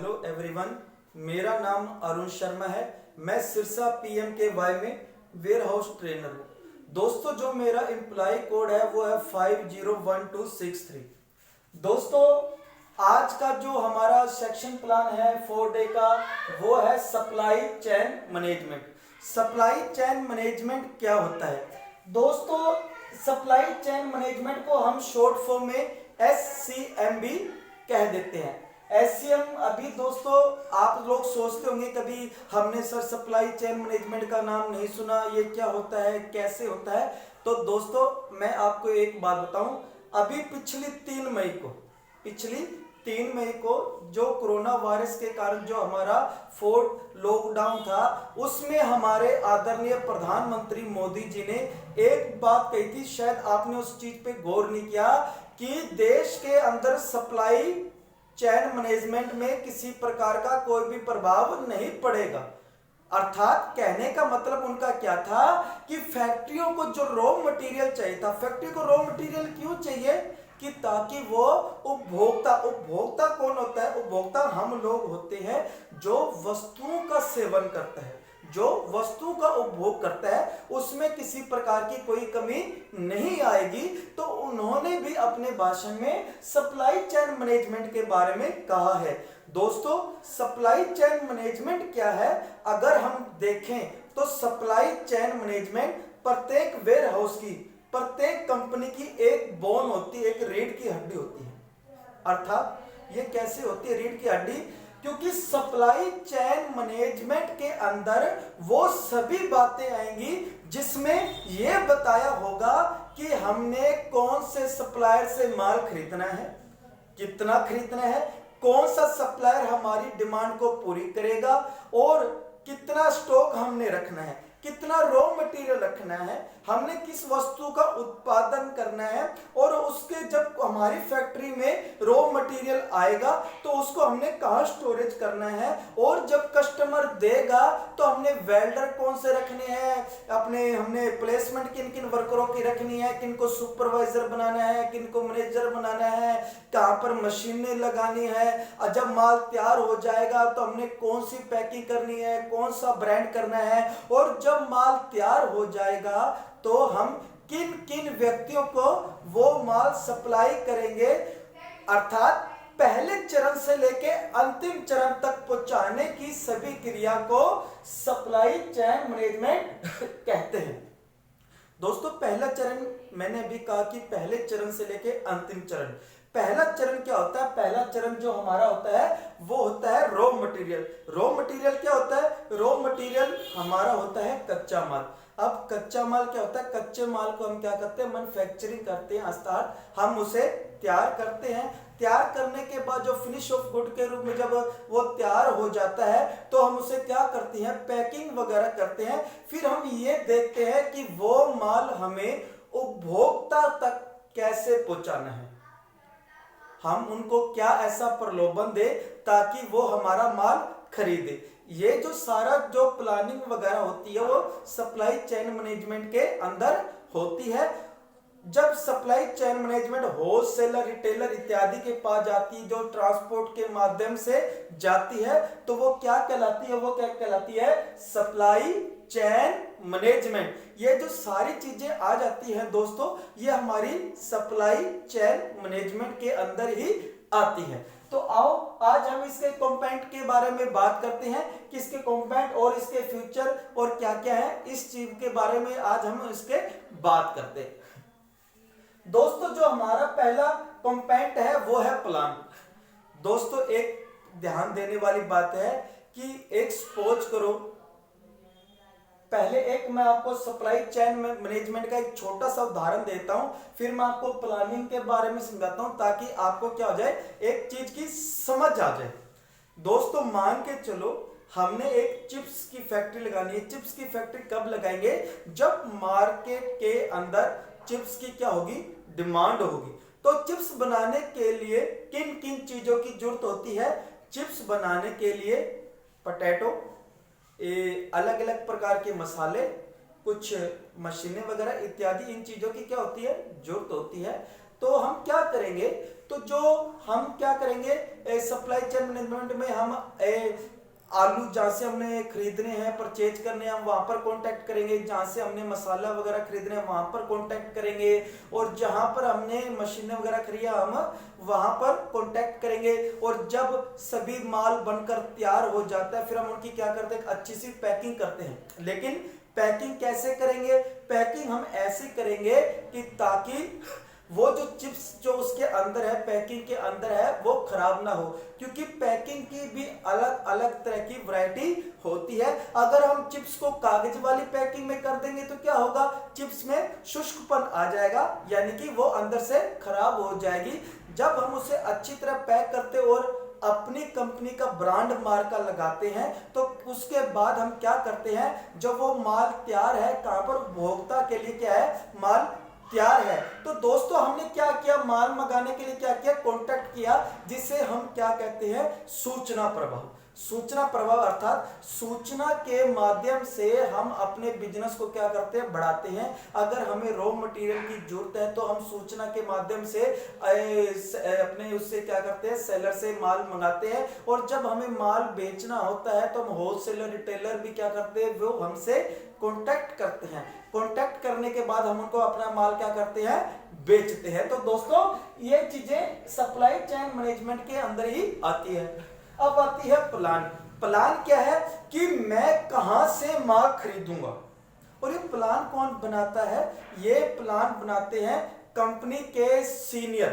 Hello everyone, मेरा नाम अरुण शर्मा है। मैं सिरसा PMKY में वेयर हाउस ट्रेनर हूँ। दोस्तों, जो मेरा एम्प्लॉय कोड है वो है 501263। दोस्तों, आज का जो हमारा सेक्शन प्लान है 4 डे का वो है supply chain management. Supply chain management क्या होता है? दोस्तों, सप्लाई चेन मैनेजमेंट को हम शॉर्ट फॉर्म में SCM कह देते हैं। SCM अभी दोस्तों आप लोग सोचते होंगे कभी हमने सर सप्लाई चेन मैनेजमेंट का नाम नहीं सुना, ये क्या होता है, कैसे होता है? तो दोस्तों मैं आपको एक बात बताऊं, अभी पिछली 3 मई को जो कोरोना वायरस के कारण जो हमारा 4 लॉकडाउन था, उसमें हमारे आदरणीय प्रधानमंत्री मोदी जी ने एक बात कही थी, शायद आपने उस चीज पे गौर नहीं किया, कि देश के अंदर सप्लाई चेन मैनेजमेंट में किसी प्रकार का कोई भी प्रभाव नहीं पड़ेगा। अर्थात कहने का मतलब उनका क्या था कि फैक्ट्रियों को जो रॉ मटेरियल चाहिए था, फैक्ट्री को रॉ मटेरियल क्यों चाहिए? कि ताकि वो उपभोक्ता कौन होता है? उपभोक्ता हम लोग होते हैं जो वस्तुओं का सेवन करता है, जो वस्तु का उपभोग करता है, उसमें किसी प्रकार की कोई कमी नहीं आएगी। तो उन्होंने भी अपने भाषण में सप्लाई चेन मैनेजमेंट के बारे में कहा है। दोस्तों, सप्लाई चेन मैनेजमेंट क्या है? अगर हम देखें तो सप्लाई चेन मैनेजमेंट प्रत्येक वेयर हाउस की, प्रत्येक कंपनी की एक बोन होती है, एक रीढ़ की हड्डी होती है। अर्थात ये कैसे होती है रीढ़ की हड्डी? क्योंकि सप्लाई चेन मैनेजमेंट के अंदर वो सभी बातें आएंगी जिसमें ये बताया होगा कि हमने कौन से सप्लायर से माल खरीदना है, कितना खरीदना है, कौन सा सप्लायर हमारी डिमांड को पूरी करेगा, और कितना स्टॉक हमने रखना है, कितना रॉ मटेरियल रखना है, हमने किस वस्तु का उत्पादन करना है, और उसके जब हमारी फैक्ट्री में रॉ मटेरियल आएगा तो उसको हमने कहाँ स्टोरेज करना है, और जब कस्टमर देगा तो हमने वेल्डर कौन से रखने हैं, हमने प्लेसमेंट किन किन वर्करों की रखनी है, किन को सुपरवाइजर बनाना है, किन को मैनेजर बनाना है, कहाँ पर मशीनें लगानी है, और जब माल तैयार हो जाएगा तो हमने कौन सी पैकिंग करनी है, कौन सा ब्रांड करना है, और जब माल तैयार हो जाएगा तो हम किन किन व्यक्तियों को वो माल सप्लाई करेंगे। अर्थात पहले चरण से लेके अंतिम चरण तक पहुंचाने की सभी क्रिया को सप्लाई चेन मैनेजमेंट कहते हैं। दोस्तों, पहला चरण मैंने अभी कहा कि पहले चरण से लेके अंतिम चरण। पहला चरण क्या होता है? पहला चरण जो हमारा होता है वो होता है रॉ मटेरियल। रॉ मटेरियल क्या होता है? रॉ मटेरियल हमारा होता है कच्चा माल। अब कच्चा माल क्या होता है? कच्चे माल को हम क्या करते हैं? मैन्युफैक्चरिंग करते हैं, अर्थात हम उसे तैयार करते हैं। तैयार करने के बाद जो फिनिश ऑफ गुड के रूप में जब वो तैयार हो जाता है तो हम उसे क्या करते हैं? पैकिंग वगैरह करते हैं। फिर हम ये देखते हैं कि वो माल हमें उपभोक्ता तक कैसे पहुंचाना है, हम उनको क्या ऐसा प्रलोभन दे ताकि वो हमारा माल खरीदे। ये जो सारा जो प्लानिंग वगैरह होती है वो सप्लाई चेन मैनेजमेंट के अंदर होती है। जब supply chain management wholesaler, retailer इत्यादि के पास जाती है, जो ट्रांसपोर्ट के माध्यम से जाती है, तो वो क्या कहलाती है? वो क्या कहलाती है? Supply chain management. ये जो सारी चीजें आ जाती हैं दोस्तों, ये हमारी सप्लाई चेन मैनेजमेंट के अंदर ही आती है। तो आओ आज हम इसके कंपोनेंट के बारे में बात करते हैं कि इसके कंपोनेंट और इसके फ्यूचर और क्या क्या है, इस चीज के बारे में आज हम इसके बात करते हैं। दोस्तों, जो हमारा पहला कंपोनेंट है वो है प्लान। दोस्तों, एक ध्यान देने वाली बात है कि एक सपोज करो, पहले एक मैं आपको सप्लाई चेन मैनेजमेंट का एक छोटा सा उदाहरण देता हूं, फिर मैं आपको प्लानिंग के बारे में समझाता हूं ताकि आपको क्या हो जाए, एक चीज की समझ आ जाए। दोस्तों, मान के चलो हमने एक चिप्स की फैक्ट्री लगानी है। चिप्स की फैक्ट्री कब लगाएंगे? जब मार्केट के अंदर चिप्स की क्या होगी? डिमांड होगी। तो चिप्स बनाने के लिए किन किन चीजों की जरूरत होती है? चिप्स बनाने के लिए पोटैटो, अलग अलग प्रकार के मसाले, कुछ मशीनें वगैरह इत्यादि, इन चीजों की क्या होती है? जरूरत होती है। तो हम क्या करेंगे, तो जो हम क्या करेंगे सप्लाई चेन मैनेजमेंट में हम आलू जहाँ से हमने खरीदने हैं, परचेज करने हैं, हम वहां पर कांटेक्ट करेंगे। जहाँ से हमने मसाला वगैरह खरीदने हैं वहां पर कांटेक्ट करेंगे, और जहां पर हमने मशीनें वगैरह खरीदा हम वहां पर कांटेक्ट करेंगे। और जब सभी माल बनकर तैयार हो जाता है फिर हम उनकी क्या करते हैं, अच्छी सी पैकिंग करते हैं। लेकिन पैकिंग कैसे करेंगे, पैकिंग हम ऐसे करेंगे कि ताकि वो जो चिप्स जो उसके अंदर है, पैकिंग के अंदर है, वो खराब ना हो, क्योंकि पैकिंग की भी अलग अलग तरह की वैरायटी होती है। अगर हम चिप्स को कागज वाली पैकिंग में कर देंगे तो क्या होगा, चिप्स में शुष्कपन आ जाएगा, यानी कि वो अंदर से खराब हो जाएगी। जब हम उसे अच्छी तरह पैक करते और अपनी कंपनी का ब्रांड मार्का लगाते हैं तो उसके बाद हम क्या करते हैं, जब वो माल तैयार है, कहां पर उपभोक्ता के लिए क्या है, माल तैयार है, तो दोस्तों हमने क्या किया, माल मंगाने के लिए क्या किया, कांटेक्ट किया, जिसे हम क्या कहते हैं, सूचना प्रवाह। सूचना प्रवाह अर्थात सूचना के माध्यम से हम अपने बिजनेस को क्या करते हैं, बढ़ाते हैं। अगर हमें रॉ मटेरियल की जरूरत है तो हम सूचना के माध्यम से अपने उससे क्या करते हैं, सेलर से माल मंगाते हैं। और जब हमें माल बेचना होता है तो हम होलसेलर रिटेलर भी क्या करते हैं, वो हमसे कांटेक्ट करते हैं। कांटेक्ट करने के बाद हम उनको अपना माल क्या करते हैं, बेचते हैं। तो दोस्तों ये चीजें सप्लाई चेन मैनेजमेंट के अंदर ही आती है। अब आती है प्लान। प्लान क्या है कि मैं कहां से माल खरीदूंगा, और ये प्लान कौन बनाता है, ये प्लान बनाते हैं कंपनी के सीनियर,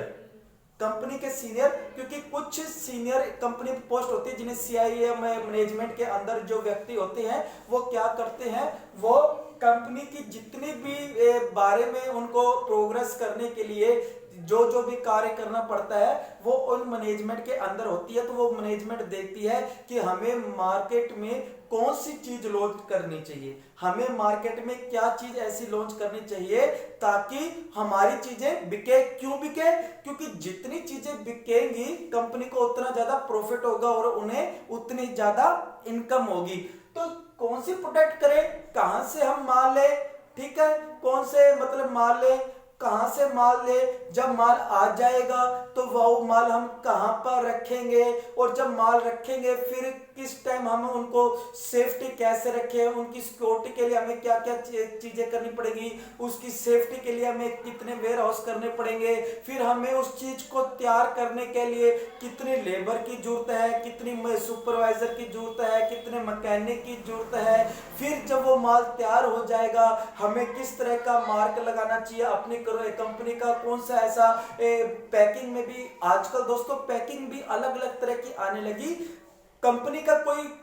कंपनी के सीनियर, क्योंकि कुछ सीनियर कंपनी पोस्ट होती है जिन्हें सीआईए मैनेजमेंट के अंदर जो व्यक्ति होते हैं वो क्या करते हैं, वो कंपनी की जितनी भी बारे में उनको प्रोग्रेस करने के लिए जो जो भी कार्य करना पड़ता है वो उन मैनेजमेंट के अंदर होती है। तो वो मैनेजमेंट देखती है कि हमें मार्केट में कौन सी चीज लॉन्च करनी चाहिए, हमें मार्केट में क्या चीज ऐसी लॉन्च करनी चाहिए ताकि हमारी चीजें बिके। क्यों बिके, क्योंकि जितनी चीजें बिकेंगी कंपनी को उतना ज्यादा प्रॉफिट होगा और उन्हें उतनी ज्यादा इनकम होगी। तो कौन सी प्रोडक्ट करें, कहां से हम माल ले, ठीक है, कौन से मतलब माल ले, कहां से माल ले, जब माल आ जाएगा तो वो माल हम कहां पर रखेंगे, और जब माल रखेंगे फिर किस टाइम हम उनको सेफ्टी कैसे रखें, उनकी सिक्योरिटी के लिए हमें क्या क्या चीजें करनी पड़ेगी, उसकी सेफ्टी के लिए हमें कितने वेयर हाउस करने पड़ेंगे, फिर हमें उस चीज को तैयार करने के लिए कितनी लेबर की जरूरत है, कितनी सुपरवाइजर की जरूरत है, कितने मैकेनिक की जरूरत है, फिर जब वो माल तैयार हो जाएगा हमें किस तरह का मार्क लगाना चाहिए अपनी कंपनी का, कौन सा ऐसा पैकिंग में भी आजकल दोस्तों पैकिंग भी अलग अलग तरह की आने लगी। कंपनी का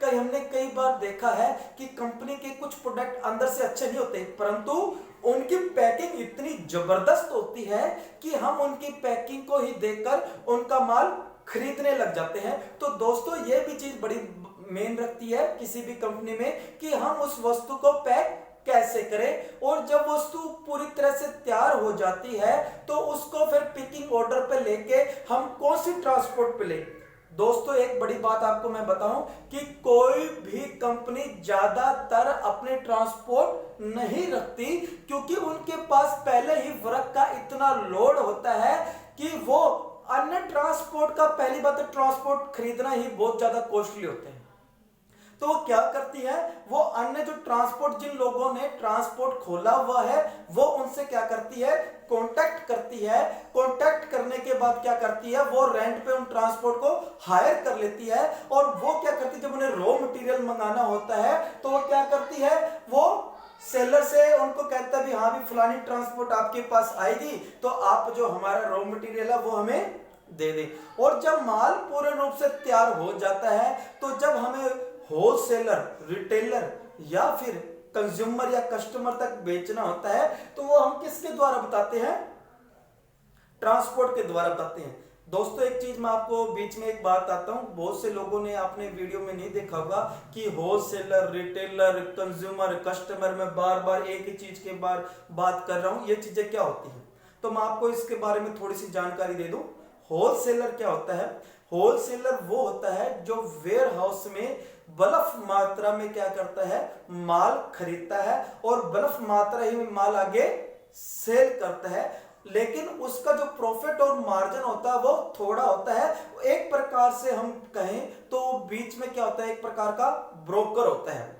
हमने कई बार देखा है कि कंपनी के कुछ प्रोडक्ट अंदर से अच्छे नहीं होते, परंतु उनकी पैकिंग इतनी जबरदस्त होती है कि हम उनकी पैकिंग को ही देखकर उनका माल खरीदने लग जाते हैं। तो दोस्तों ये भी चीज बड़ी मेन रखती है किसी भी कंपनी में कि हम उस वस्तु को पैक कैसे करें, और जब वस्तु पूरी तरह से तैयार हो जाती है तो उसको फिर पिकिंग ऑर्डर पे लेके हम कौन सी ट्रांसपोर्ट पे ले। दोस्तों एक बड़ी बात आपको मैं बताऊं कि कोई भी कंपनी ज्यादातर अपने ट्रांसपोर्ट नहीं रखती, क्योंकि उनके पास पहले ही वर्क का इतना लोड होता है कि वो अन्य ट्रांसपोर्ट का, पहली बात है ट्रांसपोर्ट खरीदना ही बहुत ज्यादा कॉस्टली होते हैं। तो वो क्या करती है, वो अन्य जो ट्रांसपोर्ट, जिन लोगों ने ट्रांसपोर्ट खोला हुआ है वो उनसे क्या करती है, कांटेक्ट करती है। कांटेक्ट करने के बाद क्या करती है, वो रेंट पे उन ट्रांसपोर्ट को हायर कर लेती है। और वो क्या करती है, जब उन्हें रॉ मटेरियल मंगाना होता है तो वो क्या करती है, वो सेलर से उनको कहता है भी हाँ भी फलानी ट्रांसपोर्ट आपके पास आएगी तो आप जो हमारा रॉ मटेरियल है वो हमें दे दे। और जब माल पूर्ण रूप से तैयार हो जाता है तो जब हमें होलसेलर, रिटेलर या फिर कंज्यूमर या कस्टमर तक बेचना होता है तो वो हम किसके द्वारा बताते हैं, ट्रांसपोर्ट के द्वारा बताते हैं। दोस्तों एक चीज मैं आपको बीच में एक बात आता हूं, बहुत से लोगों ने आपने वीडियो में नहीं देखा होगा कि होलसेलर, रिटेलर, कंज्यूमर, कस्टमर, में बार बार एक ही चीज के बात कर रहा हूं, ये चीजें क्या होती हैं। तो मैं आपको इसके बारे में थोड़ी सी जानकारी दे दूं। होलसेलर क्या होता है, होलसेलर वो होता है जो वेयर हाउस में बल्क मात्रा में क्या करता है, माल खरीदता है और बल्क मात्रा ही में माल आगे सेल करता है। लेकिन उसका जो प्रॉफिट और मार्जिन होता है वो थोड़ा होता है। एक प्रकार से हम कहें तो बीच में क्या होता है, एक प्रकार का ब्रोकर होता है।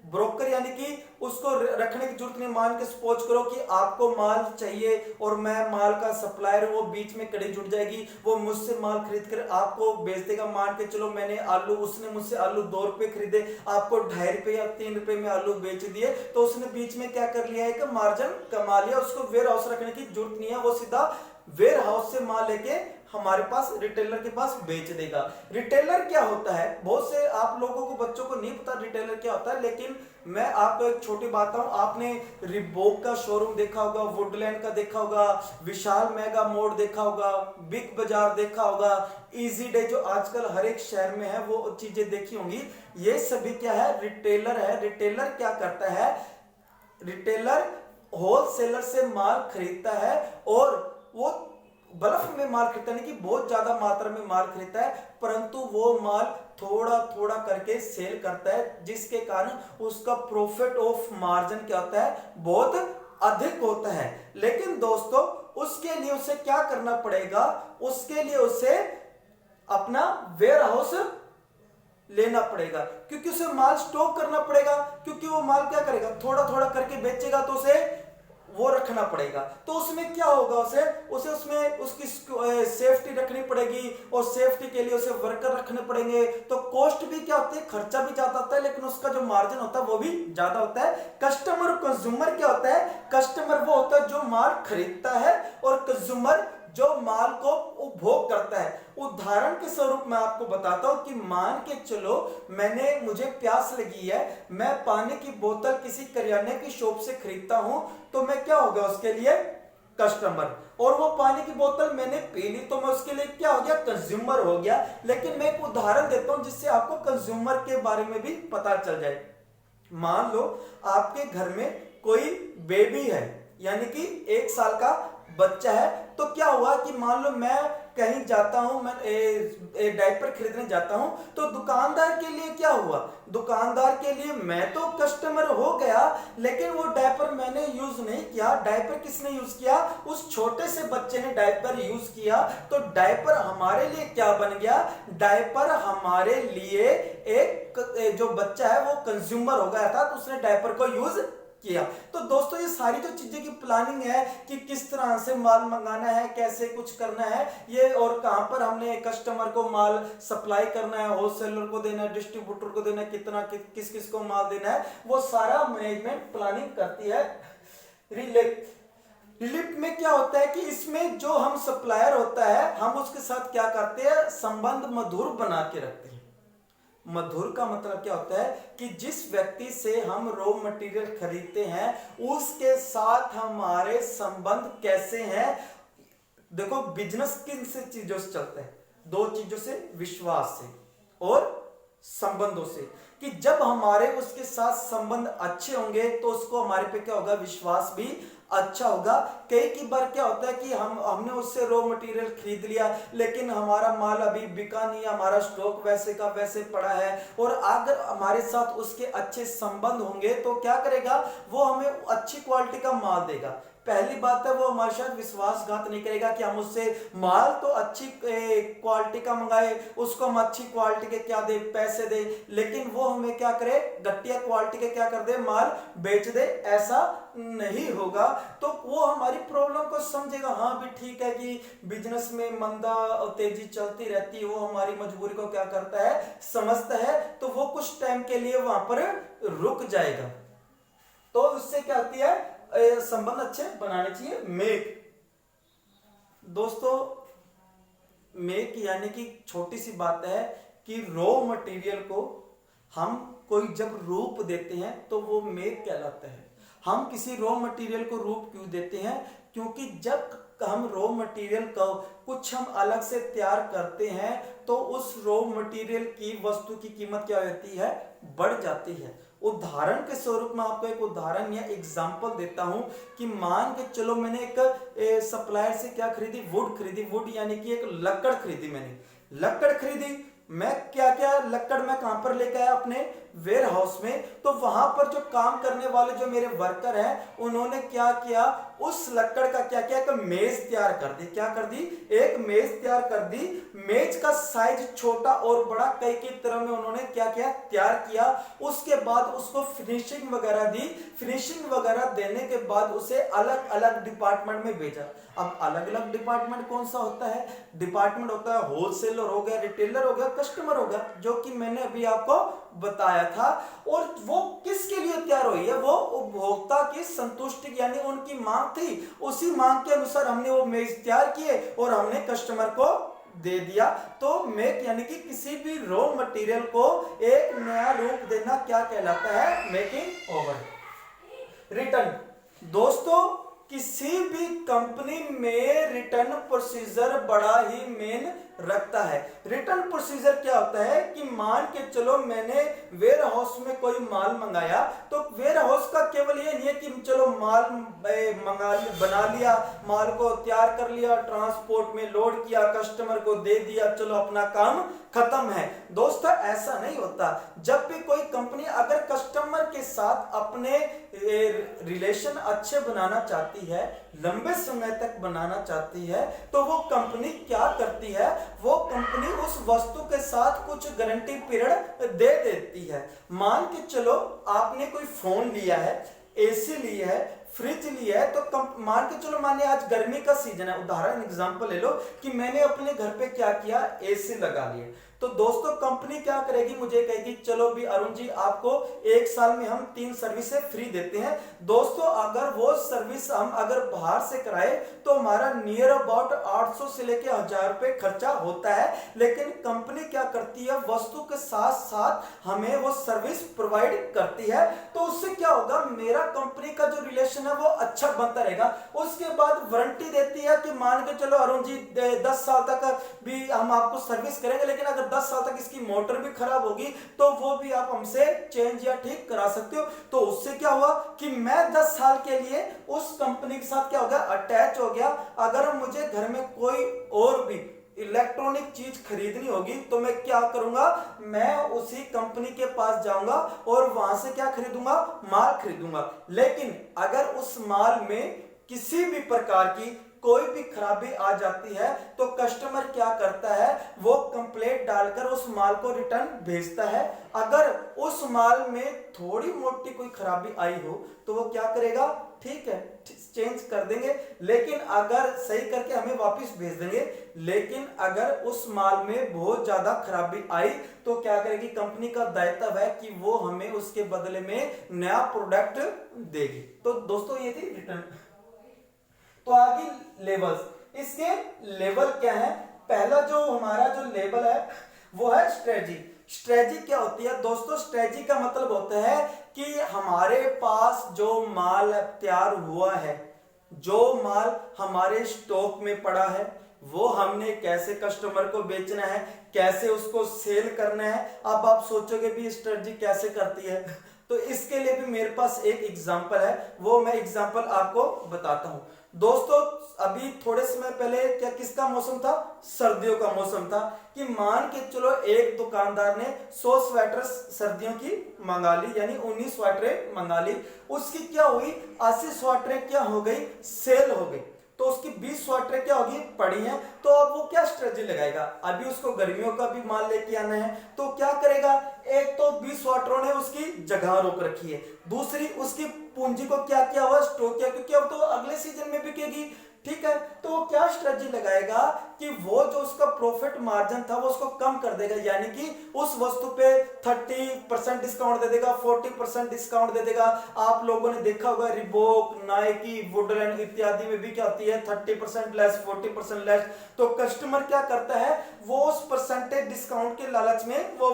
ब्रोकर यानी कि उसको रखने की जरूरत नहीं। मान के सपोज करो कि आपको माल चाहिए और मैं माल का सप्लायर हूं, वो बीच में कड़ी जुड़ जाएगी, वो मुझसे माल खरीद कर आपको बेच देगा। मान के चलो मैंने आलू, उसने मुझसे आलू 2 रुपए खरीदे, आपको 2.5 रुपए या 3 रुपए में आलू बेच दिए, तो उसने बीच में क्या कर लिया है कि मार्जिन कमा लिया। उसको वेयर हाउस रखने की जरूरत नहीं है, वो सीधा वेयर हाउस से माल लेके हमारे पास रिटेलर के पास बेच देगा। रिटेलर क्या होता है, बहुत से आप लोगों को बच्चों को नहीं पता रिटेलर क्या होता है, लेकिन मैं आपको एक छोटी बात बताऊं। आपने रिबॉक का शोरूम देखा होगा, वुडलैंड का देखा होगा, विशाल मेगा मोड देखा होगा, बिग बाजार देखा होगा, इजी डे जो आजकल हर एक शहर में है, वो चीजें देखी होंगी। ये सभी क्या है, रिटेलर है। रिटेलर क्या करता है, रिटेलर होलसेलर से माल खरीदता है और वो बल्क में माल खरीदता है, नहीं कि बहुत ज्यादा मात्रा में माल खरीदता है, परंतु वो माल थोड़ा थोड़ा करके सेल करता है, जिसके कारण उसका प्रॉफिट ऑफ मार्जिन क्या होता है, बहुत अधिक होता है। लेकिन दोस्तों उसके लिए उसे क्या करना पड़ेगा, उसके लिए उसे अपना वेयर हाउस लेना पड़ेगा, क्योंकि उसे माल स्टॉक करना पड़ेगा, क्योंकि वो माल क्या करेगा, थोड़ा थोड़ा करके बेचेगा, तो उसे वो रखना पड़ेगा। तो उसमें क्या होगा, उसे उसमें उसकी सेफ्टी रखनी पड़ेगी, और सेफ्टी के लिए उसे वर्कर रखने पड़ेंगे। तो कॉस्ट भी क्या होती है, खर्चा भी ज्यादा होता है, लेकिन उसका जो मार्जिन होता है वो भी ज्यादा होता है। कस्टमर कंज्यूमर क्या होता है, कस्टमर वो होता है जो माल खरीदता है, और कंज्यूमर जो माल को उपभोग करता है। उदाहरण के स्वरूप मैं आपको बताता हूं कि मान के चलो मुझे प्यास लगी है, मैं पानी की बोतल किसी करियाने की शॉप से खरीदता हूं, तो मैं क्या हो गया उसके लिए, कस्टमर, और वो पानी की बोतल मैंने पी ली, तो मैं उसके लिए क्या हो गया, कंज्यूमर हो गया। लेकिन मैं एक उदाहरण देता हूं जिससे आपको कंज्यूमर के बारे में भी पता चल जाए। मान लो आपके घर में कोई बेबी है, यानी कि 1 साल का बच्चा है, तो क्या हुआ कि मान लो मैं कहीं जाता हूं, मैं डायपर खरीदने जाता हूं, तो दुकानदार के लिए क्या हुआ, दुकानदार के लिए मैं तो कस्टमर हो गया, लेकिन वो डायपर मैंने यूज नहीं किया। डायपर किसने यूज किया, उस छोटे से बच्चे ने डायपर यूज किया। तो डायपर हमारे लिए क्या बन गया, डायपर हमारे लिए एक जो बच्चा है वो कंज्यूमर हो गया था, तो उसने डायपर को यूज किया। तो दोस्तों ये सारी जो चीजें की प्लानिंग है कि किस तरह से माल मंगाना है, कैसे कुछ करना है, ये और कहां पर हमने कस्टमर को माल सप्लाई करना है, होलसेलर को देना है, डिस्ट्रीब्यूटर को देना है, कितना किस किस को माल देना है, वो सारा मैनेजमेंट प्लानिंग करती है। रिलीफ में क्या होता है कि इसमें जो हम सप्लायर होता है, हम उसके साथ क्या करते हैं, संबंध मधुर बना के रखते हैं। मधुर का मतलब क्या होता है कि जिस व्यक्ति से हम रॉ मटेरियल खरीदते हैं उसके साथ हमारे संबंध कैसे हैं। देखो बिजनेस किन से चीजों से चलता है, 2 चीजों से, विश्वास से और संबंधों से, कि जब हमारे उसके साथ संबंध अच्छे होंगे तो उसको हमारे पे क्या होगा, विश्वास भी अच्छा होगा। कई बार क्या होता है कि हमने उससे रॉ मटेरियल खरीद लिया, लेकिन हमारा माल अभी बिका नहीं, हमारा स्टॉक वैसे का वैसे पड़ा है, और अगर हमारे साथ उसके अच्छे संबंध होंगे तो क्या करेगा, वो हमें अच्छी क्वालिटी का माल देगा। पहली बात है वो हमारे साथ विश्वासघात नहीं करेगा कि हम उससे माल तो अच्छी क्वालिटी का मंगाए, उसको हम अच्छी क्वालिटी के क्या दे, पैसे दे, लेकिन वो हमें क्या करे, घटिया क्वालिटी के क्या कर दे, माल बेच दे, ऐसा नहीं होगा। तो वो हमारी प्रॉब्लम को समझेगा, हाँ भी ठीक है कि बिजनेस में मंदा और तेजी चलती रहती है, वो हमारी मजबूरी को क्या करता है, समझता है, तो वो कुछ टाइम के लिए वहां पर रुक जाएगा। तो उससे क्या होती है, संबंध अच्छे बनाने चाहिए। मेक, दोस्तों मेक यानी कि छोटी सी बात है कि रॉ मटेरियल को हम कोई जब रूप देते हैं तो वो मेक कहलाता है। हम किसी रॉ मटेरियल को रूप क्यों देते हैं, क्योंकि जब हम रॉ मटेरियल को कुछ हम अलग से तैयार करते हैं तो उस रॉ मटेरियल की वस्तु की कीमत क्या होती है, बढ़ जाती है। उदाहरण के स्वरूप में आपको एक उदाहरण या एग्जांपल देता हूं कि मान के चलो मैंने एक सप्लायर से क्या खरीदी, वुड खरीदी, वुड यानी कि एक लकड़ खरीदी, मैंने लकड़ खरीदी, मैं क्या क्या लकड़ मैं कहां पर लेकर आया, अपने वेयर हाउस में। तो वहां पर जो काम करने वाले जो मेरे वर्कर हैं, उन्होंने क्या किया, उस लकड़ का क्या किया, एक मेज तैयार कर दी। क्या कर दी, एक मेज तैयार कर दी। मेज का साइज छोटा और बड़ा कई की तरह में उन्होंने क्या किया, तैयार किया। उसके बाद उसको फिनिशिंग वगैरह दी। फिनिशिंग वगैरह देने के बाद उसे अलग अलग डिपार्टमेंट में भेजा। अब अलग अलग डिपार्टमेंट कौन सा होता है, डिपार्टमेंट होता है होलसेलर हो गया, रिटेलर हो गया, कस्टमर हो गया, जो कि मैंने अभी आपको बताया था। और वो किसके लिए तैयार हुई है, वो उपभोक्ता की संतुष्टि यानी उनकी मांग थी, उसी मांग के अनुसार हमने वो मेज तैयार किए और हमने कस्टमर को दे दिया। तो मेक यानी कि किसी भी रॉ मटेरियल को एक नया रूप देना क्या कहलाता है, मेकिंग ओवर। रिटर्न, दोस्तों किसी भी कंपनी में रिटर्न प्रोसीजर बड़ा ही मेन रखता है। रिटर्न प्रोसीजर क्या होता है कि मान के चलो मैंने वेयर हाउस में कोई माल मंगाया, तो वेयर हाउस का केवल ये नहीं है कि चलो माल बना लिया, माल को तैयार कर लिया, ट्रांसपोर्ट में लोड किया, कस्टमर को दे दिया, चलो अपना काम खत्म है। दोस्तों ऐसा नहीं होता। जब भी कोई कंपनी अगर कस्टमर के साथ अपने रिलेशन अच्छे बनाना चाहती है, लंबे समय तक बनाना चाहती है, तो वो कंपनी क्या करती है, वो कंपनी उस वस्तु के साथ कुछ गारंटी पीरियड दे देती है। मान के चलो आपने कोई फोन लिया है, एसी लिया है, फ्रिज लिया है, तो मान के चलो माने आज गर्मी का सीजन है, उदाहरण एग्जांपल ले लो कि मैंने अपने घर पे क्या किया, एसी लगा लिए। तो दोस्तों कंपनी क्या करेगी, मुझे कहेगी चलो भी अरुण जी आपको 1 साल में हम 3 सर्विसें फ्री देते हैं। दोस्तों अगर वो सर्विस हम अगर बाहर से कराए तो हमारा नियर अबाउट 800 से लेके 1000 रुपए खर्चा होता है, लेकिन कंपनी क्या करती है, वस्तु के साथ साथ हमें वो सर्विस प्रोवाइड करती है। तो उससे क्या होगा, मेरा कंपनी का जो रिलेशन है वो अच्छा बनता रहेगा। उसके बाद वारंटी देती है कि मान के चलो अरुण जी 10 साल तक भी हम आपको सर्विस करेंगे, लेकिन अगर 10 साल तक इसकी मोटर भी खराब होगी तो वो भी आप हमसे चेंज या ठीक करा सकते हो। तो उससे क्या हुआ कि मैं 10 साल के लिए उस कंपनी के साथ क्या हो गया, अटैच हो गया। अगर मुझे घर में कोई और भी इलेक्ट्रॉनिक चीज खरीदनी होगी तो मैं क्या करूंगा, मैं उसी कंपनी के पास जाऊंगा और वहां से क्या खरीदूंगा, माल खरीदूंगा। लेकिन अगर उस माल में किसी भी प्रकार की कोई भी खराबी आ जाती है तो कस्टमर क्या करता है, वो कंप्लेंट डालकर उस माल को रिटर्न भेजता है। अगर उस माल में थोड़ी मोटी कोई खराबी आई हो तो वो क्या करेगा, ठीक है चेंज कर देंगे, लेकिन अगर सही करके हमें वापस भेज देंगे। लेकिन अगर उस माल में बहुत ज्यादा खराबी आई तो क्या करेगी कंपनी का दायित्व है कि वो हमें उसके बदले में नया प्रोडक्ट देगी। तो दोस्तों ये थी रिटर्न। तो आगे लेवल्स, इसके लेवल क्या है, पहला जो हमारा जो लेवल है वो है स्ट्रेटजी। स्ट्रेटजी क्या होती है दोस्तों, स्ट्रेटजी का मतलब होता है कि हमारे पास जो माल तैयार हुआ है, जो माल हमारे स्टॉक में पड़ा है, वो हमने कैसे कस्टमर को बेचना है, कैसे उसको सेल करना है। अब आप सोचोगे भी स्ट्रेटजी कैसे करती है, तो इसके लिए भी मेरे पास एक एग्जांपल है, वो मैं एग्जांपल आपको बताता हूं। दोस्तों अभी थोड़े समय पहले क्या किसका मौसम था, सर्दियों का मौसम था, कि मान के चलो एक दुकानदार ने 100 स्वेटर सर्दियों की मंगा ली, यानी 19 स्वेटरें मंगा ली। उसकी क्या हुई, 80 स्वेटरें क्या हो गई, सेल हो गई, तो उसकी 20 स्वेटरें क्या होगी, पड़ी हैं। तो अब वो क्या स्ट्रेटजी लगाएगा, अभी उसको गर्मियों का भी माल लेके आना है, तो क्या करेगा, एक तो 20 स्वेटरों ने उसकी जगह रोक रखी है, दूसरी उसकी पूंजी को क्या किया हुआ, स्टॉक किया, क्योंकि अब तो अगले सीजन में बिकेगी, ठीक है। तो वो क्या स्ट्रेटजी लगाएगा कि वो जो उसका प्रॉफिट मार्जिन था वो उसको कम कर देगा, यानी कि उस वस्तु पे 30% डिस्काउंट दे देगा, 40% डिस्काउंट दे देगा। आप लोगों ने देखा होगा रिबॉक, नाइकी, वुडलैंड इत्यादि में भी क्या होती है 30% लेस, 40% लेस। तो कस्टमर क्या करता है, वो उस परसेंटेज डिस्काउंट के लालच में वो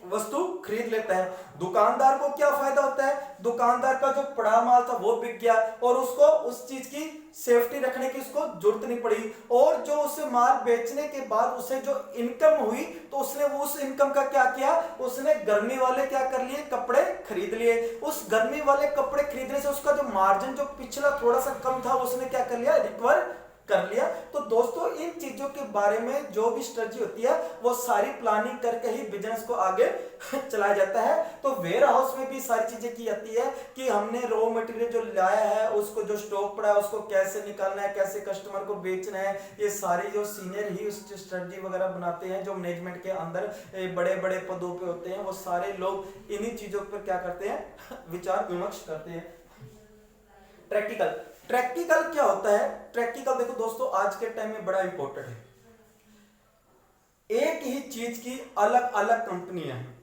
वस्तु खरीद लेता है। दुकानदार को क्या फायदा होता है, दुकानदार का जो पड़ा माल था वो बिक गया और उसको उस चीज की सेफ्टी रखने की उसको जरूरत नहीं पड़ी, और जो उसे माल बेचने के बाद उसे जो इनकम हुई तो उसने वो उस इनकम का क्या किया, उसने गर्मी वाले क्या कर लिए, कपड़े खरीद लिए। उस गर्मी वाले कपड़े खरीदने से उसका जो मार्जिन जो पिछला थोड़ा सा कम था उसने क्या कर लिया, रिकवर कर लिया। तो दोस्तों इन चीजों के बारे में जो भी स्ट्रेटजी होती है वो सारी प्लानिंग करके ही बिजनेस को आगे चलाया जाता है। तो वेयर हाउस में भी सारी चीजें की जाती है कि हमने रॉ मटेरियल जो लाया है उसको, जो स्टॉक पड़ा है उसको कैसे निकालना है, कैसे कस्टमर को बेचना है, ये सारी जो सीनियर ही स्ट्रेटजी वगैरह बनाते हैं, जो मैनेजमेंट के अंदर बड़े बड़े पदों पे होते हैं, वो सारे लोग इन्हीं चीजों पर क्या करते हैं, विचार विमर्श करते हैं। प्रैक्टिकल क्या होता है? प्रैक्टिकल देखो दोस्तों आज के टाइम में बड़ा इंपॉर्टेंट है। एक ही चीज की अलग अलग कंपनियां हैं।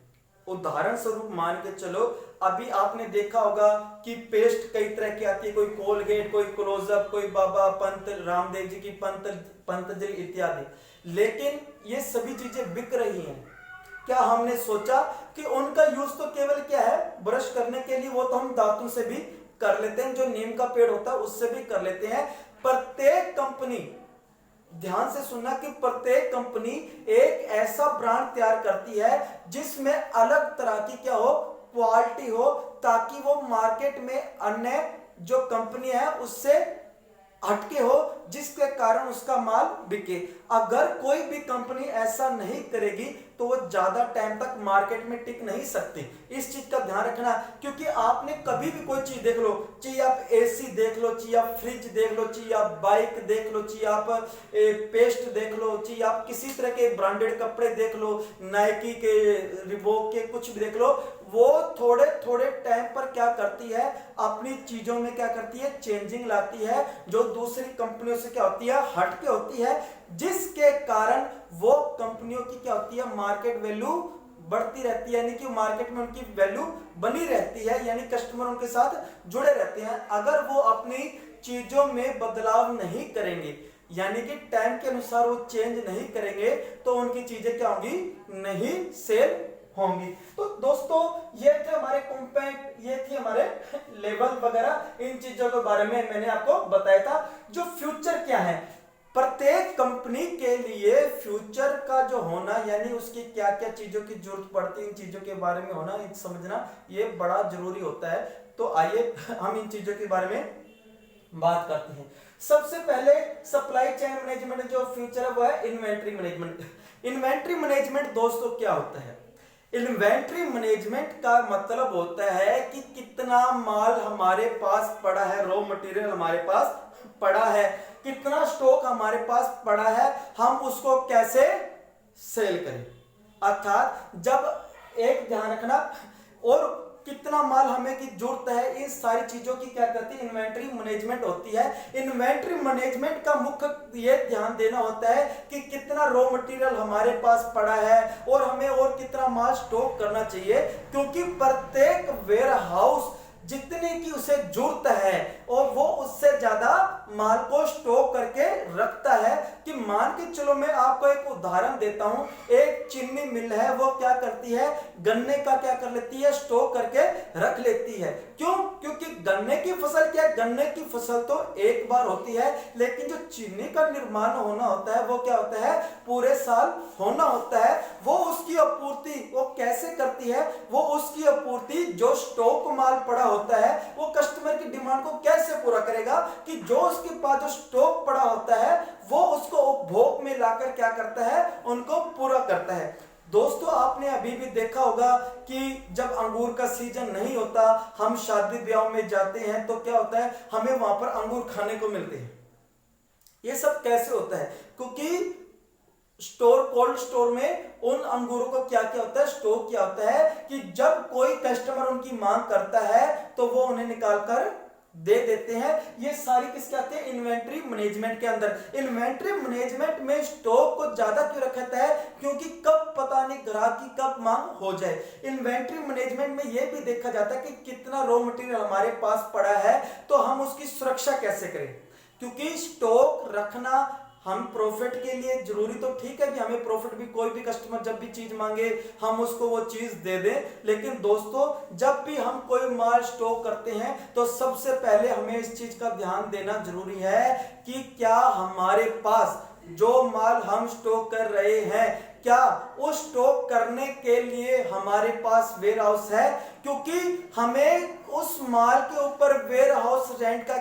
उदाहरण स्वरूप मान के चलो, अभी आपने देखा होगा कि पेस्ट कई तरह की आती है, कोई कोलगेट, कोई क्लोजअप, कोई बाबा पंत रामदेव जी की पंतजलि इत्यादि, लेकिन ये सभी चीजें बिक रही हैं। क्या हमने सोचा कि उनका यूज तो केवल क्या है, ब्रश करने के लिए, वो तो हम दांतों से भी कर लेते हैं, जो नीम का पेड़ होता है उससे भी कर लेते हैं। प्रत्येक कंपनी, ध्यान से सुनना, कि प्रत्येक कंपनी एक ऐसा ब्रांड तैयार करती है जिसमें अलग तरह की क्या हो, क्वालिटी हो, ताकि वो मार्केट में अन्य जो कंपनी है उससे हटके हो, जिसके कारण उसका माल बिके। अगर कोई भी कंपनी ऐसा नहीं करेगी तो वो ज्यादा टाइम तक मार्केट में टिक नहीं सकती। इस चीज का ध्यान रखना, क्योंकि आपने कभी भी कोई चीज देख लो, चाहे आप एसी देख लो, चाहे आप फ्रिज देख लो, चाहे आप बाइक देख लो, चाहे आप पेस्ट देख लो, चाहे आप किसी तरह के ब्रांडेड कपड़े देख लो, नाइकी के, रिबॉक के, कुछ भी देख लो, वो थोड़े थोड़े टाइम पर क्या करती है, अपनी चीजों में क्या करती है, चेंजिंग लाती है, जो दूसरी कंपनियों से क्या होती है, हटके होती है, जिसके कारण वो कंपनियों की क्या होती है, मार्केट वैल्यू बढ़ती रहती है, यानी कि मार्केट में उनकी वैल्यू बनी रहती है, यानी कस्टमर उनके साथ जुड़े रहते हैं। अगर वो अपनी चीजों में बदलाव नहीं करेंगे, यानी कि टाइम के अनुसार वो चेंज नहीं करेंगे, तो उनकी चीजें क्या होंगी, नहीं सेल होंगी। तो दोस्तों ये थे हमारे कॉम्पैक्ट, ये थी हमारे लेवल वगैरह, इन चीजों के बारे में मैंने आपको बताया था। जो फ्यूचर क्या है, प्रत्येक कंपनी के लिए फ्यूचर का जो होना, यानी उसकी क्या क्या चीजों की जरूरत पड़ती है, इन चीजों के बारे में होना, समझना ये बड़ा जरूरी होता है। तो आइए हम इन चीजों के बारे में बात करते हैं। सबसे पहले सप्लाई चेन मैनेजमेंट जो फ्यूचर है वो है इन्वेंट्री मैनेजमेंट। इन्वेंट्री मैनेजमेंट दोस्तों क्या होता है? इन्वेंट्री मैनेजमेंट का मतलब होता है कि कितना माल हमारे पास पड़ा है, रॉ मटेरियल हमारे पास पड़ा है, कितना स्टॉक हमारे पास पड़ा है, हम उसको कैसे सेल करें। अर्थात जब एक ध्यान रखना, और कितना माल हमें की जरूरत है, इन सारी चीजों की क्या करती है, इन्वेंट्री मैनेजमेंट होती है। इन्वेंट्री मैनेजमेंट का मुख्य ये ध्यान देना होता है कि कितना रॉ मटेरियल हमारे पास पड़ा है और हमें और कितना माल स्टॉक करना चाहिए, क्योंकि प्रत्येक वेयर हाउस जितने की उसे जरूरत है और वो उससे ज्यादा माल को स्टॉक करके रखता है। कि मान के चलो मैं आपको एक उदाहरण देता हूं, एक चीनी मिल है, वो क्या करती है, गन्ने का क्या कर लेती है, स्टॉक करके रख लेती है। क्यों? क्योंकि गन्ने की फसल क्या है, गन्ने की फसल तो एक बार होती है, लेकिन जो चीनी का निर्माण होना होता है वो क्या होता है, पूरे साल होना होता है। वो उसकी आपूर्ति वो कैसे करती है, वो उसकी आपूर्ति जो स्टॉक माल पड़ा होता है वो कस्टमर की डिमांड को कैसे पूरा करेगा, कि जो उसके पास जो स्टॉक पड़ा होता है वो उसको उपभोग में लाकर क्या करता है, उनको पूरा करता है। दोस्तों आपने अभी भी देखा होगा कि जब अंगूर का सीजन नहीं होता, हम शादी ब्याह में जाते हैं तो क्या होता है, हमें वहां पर अंगूर खाने को मिलते हैं। ये सब कैसे होता है, क्योंकि स्टोर, कोल्ड स्टोर में उन अंगूरों को क्या क्या होता है, स्टोर किया होता है, कि जब कोई कस्टमर उनकी मांग करता है तो वो उन्हें निकाल कर दे देते हैं। ये सारी किसके आते हैं, इन्वेंट्री मैनेजमेंट के अंदर। इन्वेंट्री मैनेजमेंट में स्टॉक को ज्यादा क्यों रखता है, क्योंकि कब पता नहीं ग्राहक की कब मांग हो जाए। इन्वेंट्री मैनेजमेंट में यह भी देखा जाता है कि कितना रॉ मटेरियल हमारे पास पड़ा है, तो हम उसकी सुरक्षा कैसे करें, क्योंकि स्टॉक रखना हम प्रॉफिट के लिए जरूरी तो ठीक है, भी हमें प्रॉफिट भी, कोई भी कस्टमर जब भी चीज मांगे हम उसको वो चीज दे दें, लेकिन दोस्तों जब भी हम कोई माल स्टॉक करते हैं तो सबसे पहले हमें इस चीज का ध्यान देना जरूरी है कि क्या हमारे पास जो माल हम स्टॉक कर रहे हैं, क्या उस स्टॉक करने के लिए हमारे पास वेयर हाउस है। क्योंकि हमें उस माल के ऊपर वेयर हाउस रेंट का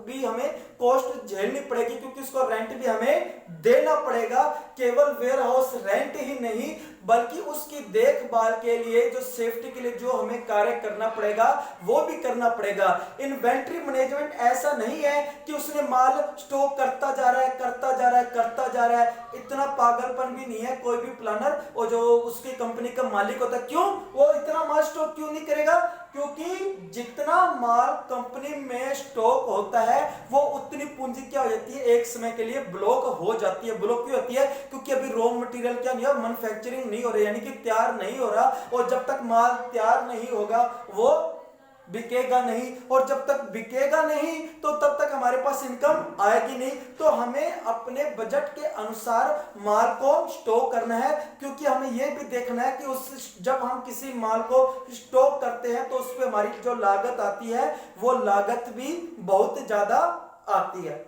भी हमें कॉस्ट झेलनी पड़ेगी, क्योंकि उसको रेंट भी हमें देना पड़ेगा। केवल वेयर हाउस रेंट ही नहीं बल्कि उसकी देखभाल के लिए, जो सेफ्टी के लिए जो हमें कार्य करना पड़ेगा वो भी करना पड़ेगा। इन्वेंट्री मैनेजमेंट ऐसा नहीं है कि उसने माल स्टॉक करता जा रहा है करता जा रहा है करता जा रहा है, इतना पागलपन भी नहीं है कोई भी प्लानर और जो उसकी कंपनी का मालिक होता है। क्यों वो इतना माल स्टॉक क्यों नहीं करेगा? क्योंकि जितना माल कंपनी में स्टॉक होता है वो उतनी पूंजी क्या हो जाती है, एक समय के लिए ब्लॉक हो जाती है। ब्लॉक क्यों होती है? क्योंकि अभी रॉ मटेरियल क्या नहीं है, मैन्युफैक्चरिंग नहीं हो रही, यानी कि तैयार नहीं हो रहा, और जब तक माल तैयार नहीं होगा वो बिकेगा नहीं, और जब तक बिकेगा नहीं तो तब तक हमारे पास इनकम आएगी नहीं। तो हमें अपने बजट के अनुसार माल को स्टॉक करना है, क्योंकि हमें यह भी देखना है कि उस जब हम किसी माल को स्टॉक करते हैं तो उस पर हमारी जो लागत आती है वो लागत भी बहुत ज्यादा आती है।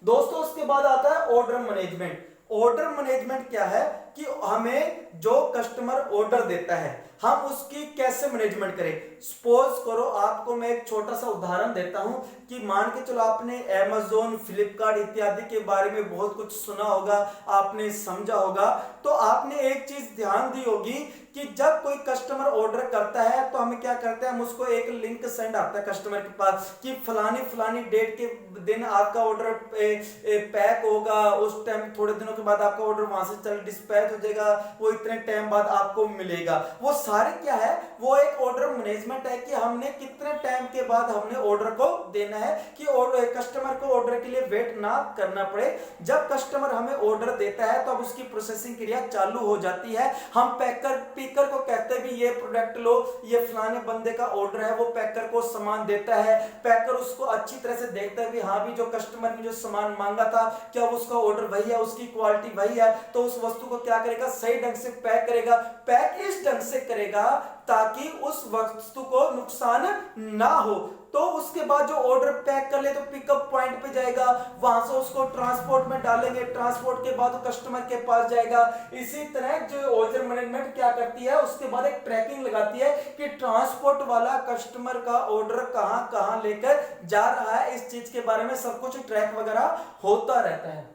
दोस्तों उसके बाद आता है ऑर्डर मैनेजमेंट। ऑर्डर मैनेजमेंट क्या है कि हमें जो कस्टमर ऑर्डर देता है हम उसकी कैसे मैनेजमेंट करें। सपोज करो आपको मैं एक छोटा सा उदाहरण देता हूं कि मान के चलो आपने Amazon, फ्लिपकार्ट इत्यादि के बारे में बहुत कुछ सुना होगा, आपने समझा होगा, तो आपने एक चीज ध्यान दी होगी कि जब कोई कस्टमर ऑर्डर करता है तो हमें क्या करते हैं, हम उसको एक लिंक सेंड आता है कस्टमर के पास कि फलानी फलानी डेट के दिन आपका ऑर्डर पैक होगा, उस टाइम थोड़े दिनों के बाद आपका ऑर्डर वहां से चल डिस्पैच हो जाएगा, वो इतने टाइम बाद आपको मिलेगा। वो सारे क्या है, वो एक ऑर्डर मैनेजमेंट है कि हमने कितने टाइम के बाद हमने ऑर्डर को देना है कि कस्टमर को ऑर्डर के लिए वेट ना करना पड़े। जब कस्टमर हमें ऑर्डर देता है तो अब उसकी प्रोसेसिंग क्रिया चालू हो जाती है। हम पैकर को कहते हैं भी ये प्रोडक्ट लो, ये फलाने बंदे का ऑर्डर है, वो पैकर को सामान देता है। पैकर उसको अच्छी तरह से देखता है भी हाँ भी जो कस्टमर ने जो सामान मांगा था क्या उसका ऑर्डर वही है, उसकी क्वालिटी वही है, तो उस वस्तु को क्या करेगा, सही ढंग से पैक करेगा। पैक इस ढंग से करेगा ताकि उस वस्तु को नुकसान ना हो। तो उसके बाद जो ऑर्डर पैक कर ले तो पिकअप पॉइंट पे जाएगा, वहां से उसको ट्रांसपोर्ट में डालेंगे, ट्रांसपोर्ट के बाद कस्टमर के पास जाएगा। इसी तरह जो ऑर्डर मैनेजमेंट क्या करती है, उसके बाद एक ट्रैकिंग लगाती है कि ट्रांसपोर्ट वाला कस्टमर का ऑर्डर कहां कहां लेकर जा रहा है, इस चीज के बारे में सब कुछ ट्रैक वगैरह होता रहता है।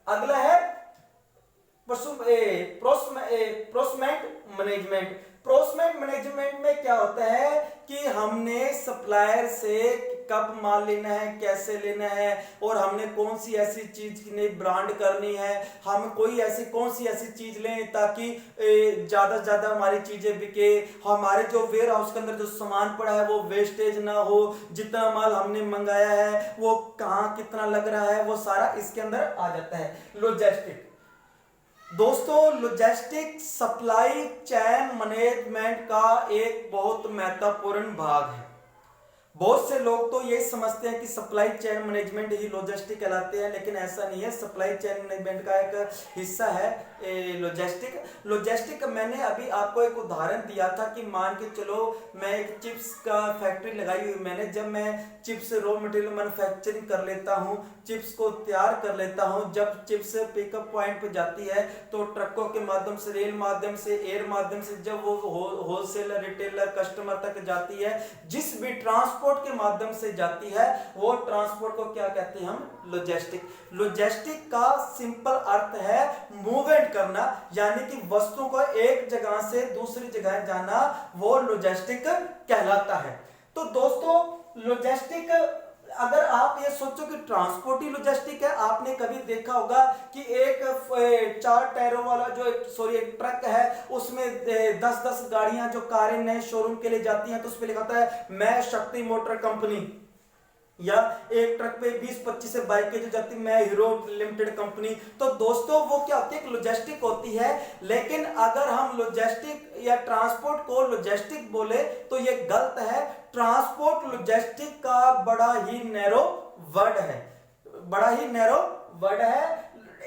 अगला है प्रोसमेंट मैनेजमेंट। प्रोसमेंट मैनेजमेंट में क्या होता है कि हमने सप्लायर से कब माल लेना है, कैसे लेना है, और हमने कौन सी ऐसी चीज की ब्रांड करनी है, हम कोई ऐसी कौन सी ऐसी चीज लें ताकि ज्यादा से ज्यादा हमारी चीजें बिके, हमारे जो वेयर हाउस के अंदर जो सामान पड़ा है वो वेस्टेज ना हो, जितना माल हमने मंगाया है वो कहाँ कितना लग रहा है, वो सारा इसके अंदर आ जाता है। लॉजिस्टिक दोस्तों, लॉजिस्टिक सप्लाई चेन मैनेजमेंट का एक बहुत महत्वपूर्ण भाग है। बहुत से लोग तो ये समझते हैं कि सप्लाई चेन मैनेजमेंट ही लॉजिस्टिक कहलाते हैं, लेकिन ऐसा नहीं है। सप्लाई चेन मैनेजमेंट का एक हिस्सा है लॉजिस्टिक। लॉजिस्टिक मैंने अभी आपको एक उदाहरण दिया था कि मान के चलो मैं एक चिप्स का फैक्ट्री लगाई हुई मैंने, जब मैं चिप्स रॉ मटेरियल मैन्युफैक्चरिंग कर लेता हूँ, चिप्स को तैयार कर लेता हूँ, जब चिप्स पिकअप पॉइंट पे जाती है तो ट्रकों के माध्यम से, रेल माध्यम से, एयर माध्यम से, जब वो होलसेलर रिटेलर कस्टमर तक जाती है, जिस भी ट्रांसपोर्ट के माध्यम से जाती है वो ट्रांसपोर्ट को क्या कहते हैं हम, लॉजिस्टिक। लॉजिस्टिक का सिंपल अर्थ है मूवमेंट करना, यानी कि वस्तु को एक जगह से दूसरी जगह जाना, वो लॉजिस्टिक कहलाता है। तो दोस्तों लॉजिस्टिक, अगर आप ये सोचो कि ट्रांसपोर्ट ही लॉजिस्टिक है, आपने कभी देखा होगा कि एक 4 टायरों वाला जो एक ट्रक है उसमें 10-10 गाड़ियां जो कारें नए शोरूम के लिए जाती हैं तो उस पर लिखा होता है मैं शक्ति मोटर कंपनी, या एक ट्रक पे 20-25 से बाइकें जो जाती मैं हीरो लिमिटेड कंपनी। तो दोस्तों वो क्या होती है, लॉजिस्टिक होती है। लेकिन अगर हम लॉजिस्टिक या ट्रांसपोर्ट को लॉजिस्टिक बोले तो ये गलत है। ट्रांसपोर्ट लॉजिस्टिक का बड़ा ही नैरो वर्ड है, बड़ा ही नैरो वर्ड है।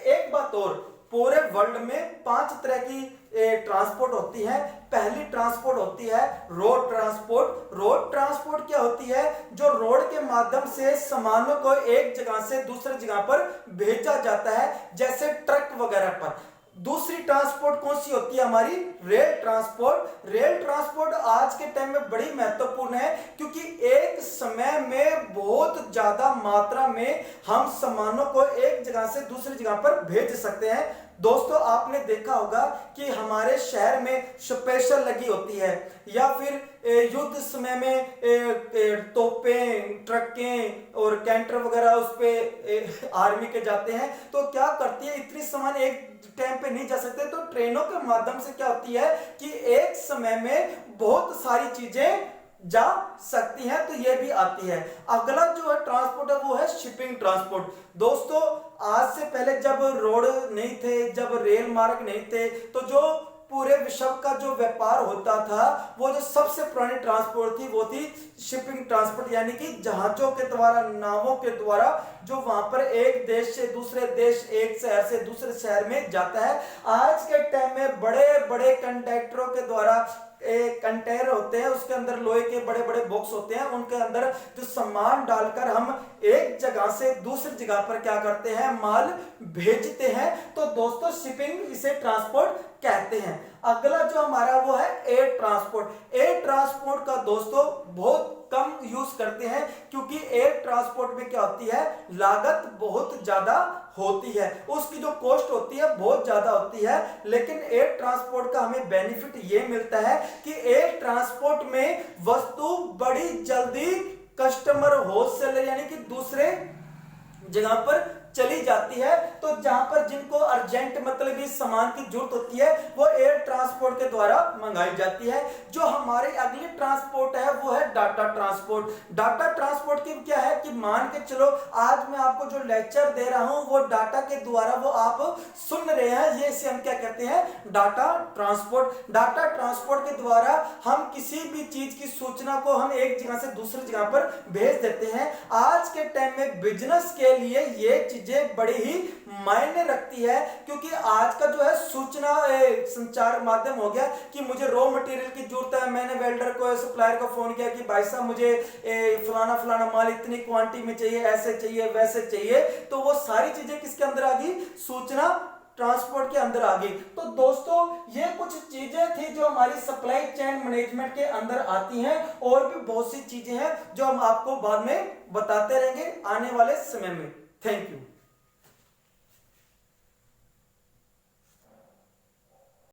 एक बात और, पूरे वर्ल्ड में 5 तरह की ट्रांसपोर्ट होती है। पहली ट्रांसपोर्ट होती है रोड ट्रांसपोर्ट। रोड ट्रांसपोर्ट क्या होती है, जो रोड के माध्यम से सामानों को एक जगह से दूसरी जगह पर भेजा जाता है, जैसे ट्रक वगैरह पर। दूसरी ट्रांसपोर्ट कौन सी होती है हमारी? Rail transport. रेल ट्रांसपोर्ट आज के टाइम में बड़ी महत्वपूर्ण है, क्योंकि एक समय में बहुत ज्यादा मात्रा में हम सामानों को एक जगह से दूसरी जगह पर भेज सकते हैं। दोस्तों आपने देखा होगा कि हमारे शहर में स्पेशल लगी होती है, या फिर युद्ध समय में तोपें, ट्रकें और कैंटर वगैरह उस पे आर्मी के जाते हैं, तो क्या करती है, इतनी सामान एक टाइम पे नहीं जा सकते, तो ट्रेनों के माध्यम से क्या होती है कि एक समय में बहुत सारी चीजें जा सकती हैं, तो ये भी आती है। अगला जो है ट्रांसपोर्ट है वो है शिपिंग ट्रांसपोर्ट। दोस्तों आज से पहले जब रोड नहीं थे, जब रेल मार्ग नहीं थे, तो जो पूरे विश्व का जो व्यापार होता था, वो जो सबसे पुरानी ट्रांसपोर्ट थी वो थी शिपिंग ट्रांसपोर्ट, यानी कि जहाजों के द्वारा, नावों के द्वारा जो वहां पर एक देश से दूसरे देश, एक शहर से दूसरे शहर में जाता है। आज के टाइम में बड़े बड़े कंडक्टरों के द्वारा एक कंटेनर होते हैं, उसके अंदर लोहे के बड़े बड़े बॉक्स होते हैं, उनके अंदर जो सामान डालकर हम एक जगह से दूसरी जगह पर क्या करते हैं, माल भेजते हैं। तो दोस्तों शिपिंग इसे ट्रांसपोर्ट कहते हैं। अगला जो हमारा वो है एयर ट्रांसपोर्ट। एयर ट्रांसपोर्ट का दोस्तों बहुत कम यूज करते हैं, क्योंकि एयर ट्रांसपोर्ट में क्या होती है, लागत बहुत ज्यादा होती है, उसकी जो कॉस्ट होती है बहुत ज्यादा होती है। लेकिन एयर ट्रांसपोर्ट का हमें बेनिफिट ये मिलता है कि एयर ट्रांसपोर्ट में वस्तु बड़ी जल्दी कस्टमर होलसेलर यानी कि दूसरे जगह पर चली जाती है। तो जहां पर जिनको अर्जेंट मतलब इस सामान की जरूरत होती है, वो एयर ट्रांसपोर्ट के द्वारा मंगाई जाती है। जो हमारे अगली ट्रांसपोर्ट है वो है डाटा ट्रांसपोर्ट। डाटा ट्रांसपोर्ट की क्या है कि मान के चलो आज मैं आपको जो लेक्चर दे रहा हूं वो डाटा के द्वारा वो आप सुन रहे हैं, ये इसे हम क्या कहते हैं, डाटा ट्रांसपोर्ट। डाटा ट्रांसपोर्ट के द्वारा हम किसी भी चीज की सूचना को हम एक जगह से दूसरी जगह पर भेज देते हैं। आज के टाइम में बिजनेस के लिए ये चीजें बड़ी ही मायने रखती है, क्योंकि आज का जो है सूचना संचार माध्यम हो गया कि मुझे रॉ मटेरियल की जरूरत है, मैंने वेल्डर को, सप्लायर को फोन किया कि भाई साहब मुझे फलाना फलाना माल इतनी क्वांटिटी में चाहिए, ऐसे चाहिए वैसे चाहिए, तो वो सारी चीजें किसके अंदर आ गई, सूचना ट्रांसपोर्ट के अंदर आ गई। तो दोस्तों ये कुछ चीजें थी जो हमारी सप्लाई चेन मैनेजमेंट के अंदर आती हैं, और भी बहुत सी चीजें हैं जो हम आपको बाद में बताते रहेंगे आने वाले समय में। Thank you.